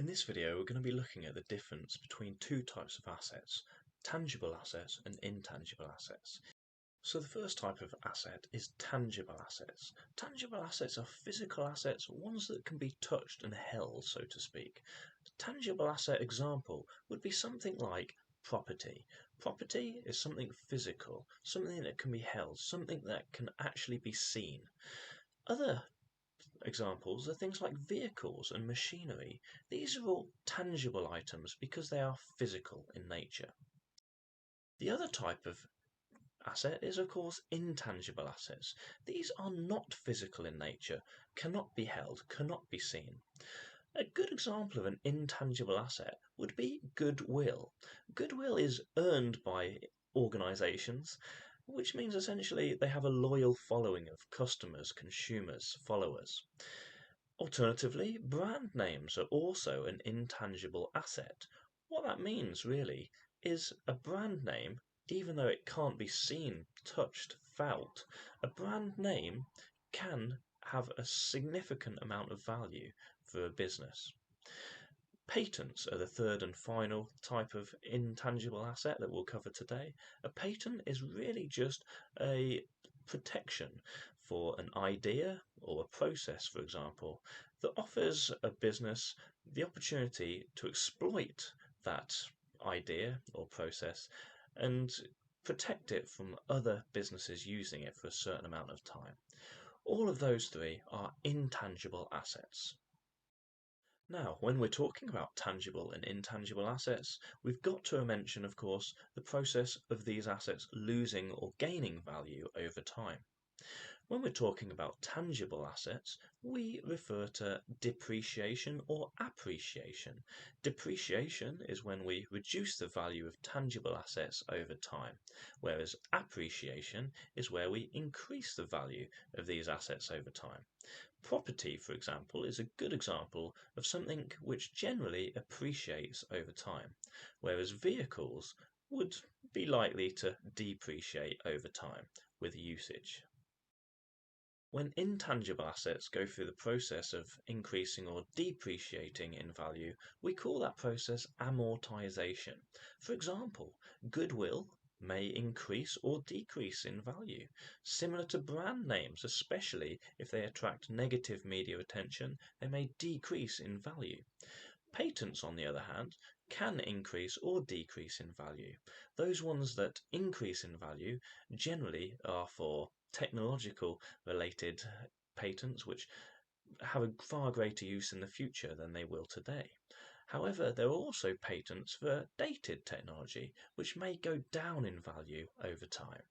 this video we're going to be looking at the difference between two types of assets, tangible assets and intangible assets. So the first type of asset is tangible assets. Tangible assets are physical assets, ones that can be touched and held, so to speak. A tangible asset example would be something like property. Property is something physical, something that can be held, something that can actually be seen. Other examples are things like vehicles and machinery. These are all tangible items because they are physical in nature. The other type of asset is, of course, intangible assets. These are not physical in nature, cannot be held, cannot be seen. A good example of an intangible asset would be goodwill. Goodwill is earned by organisations, which means essentially they have a loyal following of customers, consumers, followers. Alternatively, brand names are also an intangible asset. What that means really is a brand name, even though it can't be seen, touched, felt, a brand name can have a significant amount of value for a business. Patents are the third and final type of intangible asset that we'll cover today. A patent is really just a protection for an idea or a process, for example, that offers a business the opportunity to exploit that idea or process and protect it from other businesses using it for a certain amount of time. All of those three are intangible assets. Now, when we're talking about tangible and intangible assets, we've got to mention, of course, the process of these assets losing or gaining value over time. When we're talking about tangible assets, we refer to depreciation or appreciation. Depreciation is when we reduce the value of tangible assets over time, whereas appreciation is where we increase the value of these assets over time. Property, for example, is a good example of something which generally appreciates over time, whereas vehicles would be likely to depreciate over time with usage. When intangible assets go through the process of increasing or depreciating in value, we call that process amortisation. For example, goodwill may increase or decrease in value, similar to brand names, especially if they attract negative media attention, they may decrease in value. Patents, on the other hand, can increase or decrease in value. Those ones that increase in value generally are for technological related patents which have a far greater use in the future than they will today. However, there are also patents for dated technology which may go down in value over time.